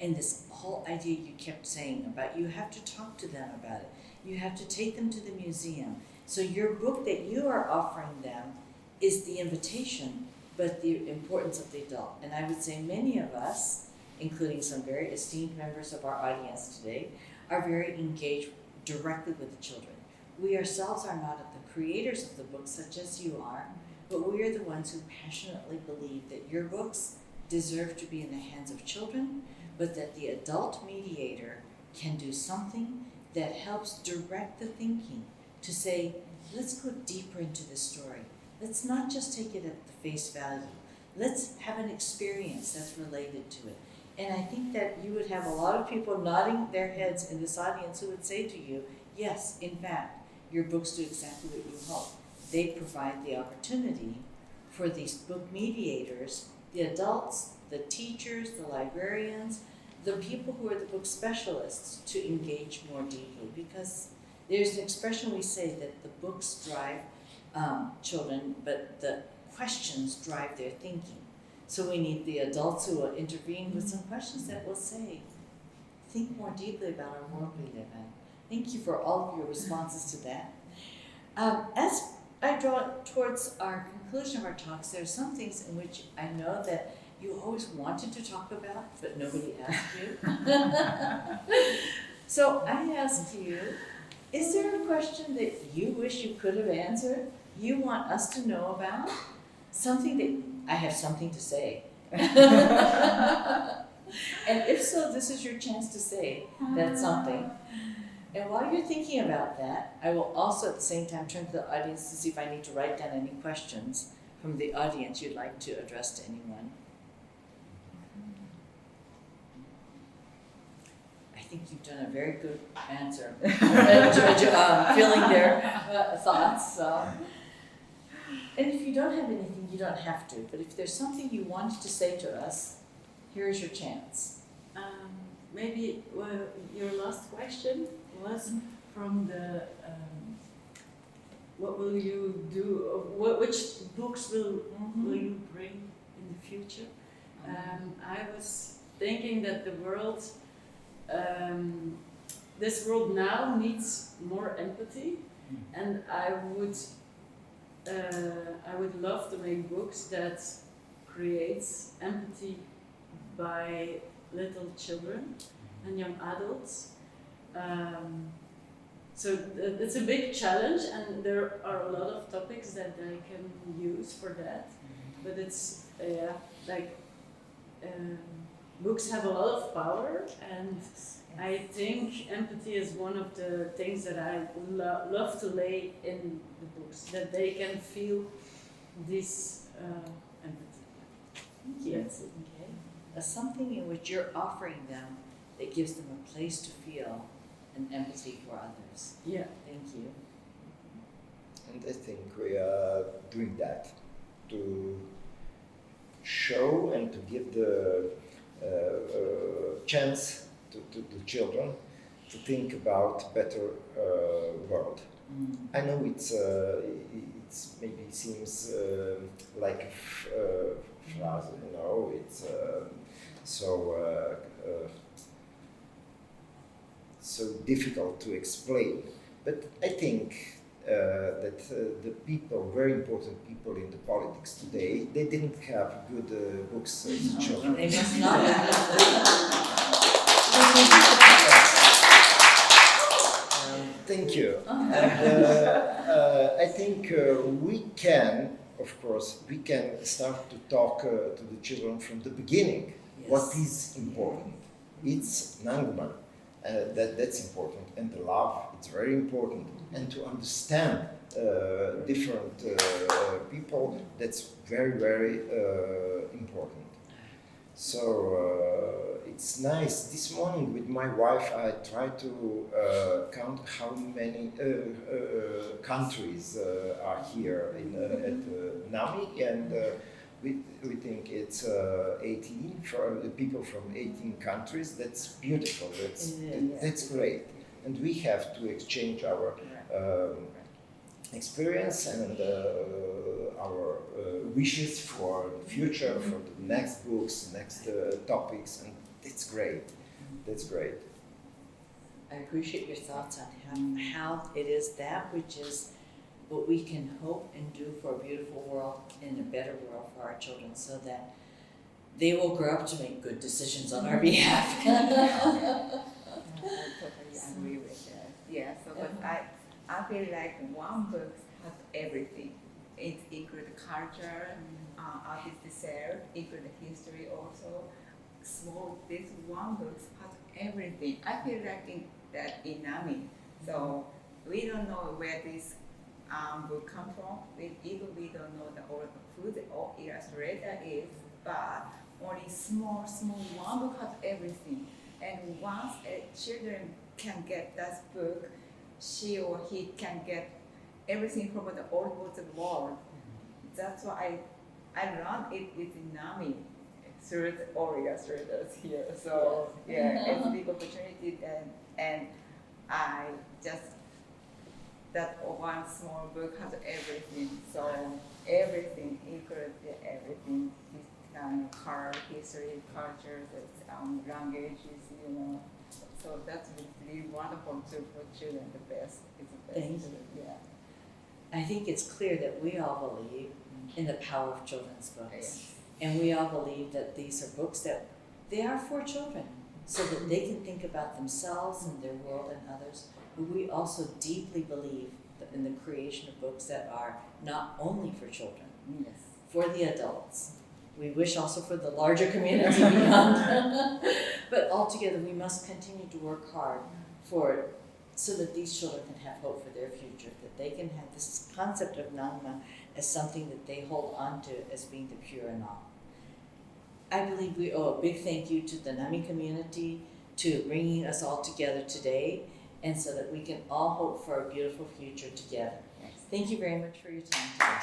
And this whole idea you kept saying about you have to talk to them about it. You have to take them to the museum. So your book that you are offering them is the invitation, but the importance of the adult. And I would say many of us, including some very esteemed members of our audience today, are very engaged directly with the children. We ourselves are not the creators of the books such as you are, but we are the ones who passionately believe that your books deserve to be in the hands of children, but that the adult mediator can do something that helps direct the thinking to say, let's go deeper into this story. Let's not just take it at the face value. Let's have an experience that's related to it. And I think that you would have a lot of people nodding their heads in this audience who would say to you, yes, in fact, your books do exactly what you hope. They provide the opportunity for these book mediators, the adults, the teachers, the librarians, the people who are the book specialists to engage more deeply. Because there's an expression we say that the books drive children, but the questions drive their thinking. So we need the adults who will intervene with some questions that will say, think more deeply about our world we live in. Thank you for all of your responses to that. As I draw towards our conclusion of our talks, there are some things in which I know that you always wanted to talk about, but nobody asked you. So I ask you, is there a question that you wish you could have answered, you want us to know about? Something that, I have something to say. And if so, this is your chance to say that something. And while you're thinking about that, I will also at the same time turn to the audience to see if I need to write down any questions from the audience you'd like to address to anyone. I think you've done a very good answer, filling their thoughts. And if you don't have anything, you don't have to. But if there's something you wanted to say to us, here's your chance. Maybe your last question was from the what will you do? Which books will you bring in the future? I was thinking that the world, this world now needs more empathy, and I would love to make books that creates empathy by little children and young adults. So it's a big challenge, and there are a lot of topics that I can use for that. But it's books have a lot of power, and I think empathy is one of the things that I love to lay in the books, that they can feel this empathy. Thank you. Yes. Okay. Something in which you're offering them that gives them a place to feel an empathy for others. Yeah. Thank you. And I think we are doing that to show and to give the chance to the children to think about better world. I know it's maybe seems like a phrase, you know, it's so difficult to explain. But I think that the people, very important people in the politics today, they didn't have good books as children. They must not have. Thank you. And I think we can, of course, we can start to talk to the children from the beginning. Yes. What is important? It's Nangman. That's important, and the love, it's very important, and to understand different people, that's very, very important. So it's nice. This morning with my wife, I tried to count how many countries are here at NAMI, and we think it's 18 for the people from 18 countries. That's beautiful. That's great. And we have to exchange our experience and our wishes for the future, for the next books, next topics, and that's great. That's great. I appreciate your thoughts on how it is that which is what we can hope and do for a beautiful world and a better world for our children, so that they will grow up to make good decisions on our behalf. I totally agree with that. Yeah, so but I feel like one book has everything. It includes culture, artistic sale, includes history also. So this one book has everything. I feel like that in NAMI. So we don't know where this book come from. We don't know who the illustrator is, but only small one book has everything. And once children can get that book, she or he can get everything from the all over the world. That's why I learned it with NAMI through the all illustrators here. So yeah, it's a big opportunity, and I just that one small book has everything. So everything includes everything. Car, history, culture, languages, you know. So that's really be wonderful for children. The best. It's the best. Thank you. Yeah. I think it's clear that we all believe in the power of children's books. Yes. And we all believe that these are books that they are for children, so that they can think about themselves and their world and others. But we also deeply believe in the creation of books that are not only for children, Yes. for the adults. We wish also for the larger community beyond. But altogether, we must continue to work hard so that these children can have hope for their future, that they can have this concept of Nangman as something that they hold on to as being the pure and all. I believe we owe a big thank you to the NAMI community to bringing us all together today, and so that we can all hope for a beautiful future together. Yes. Thank you very much for your time today.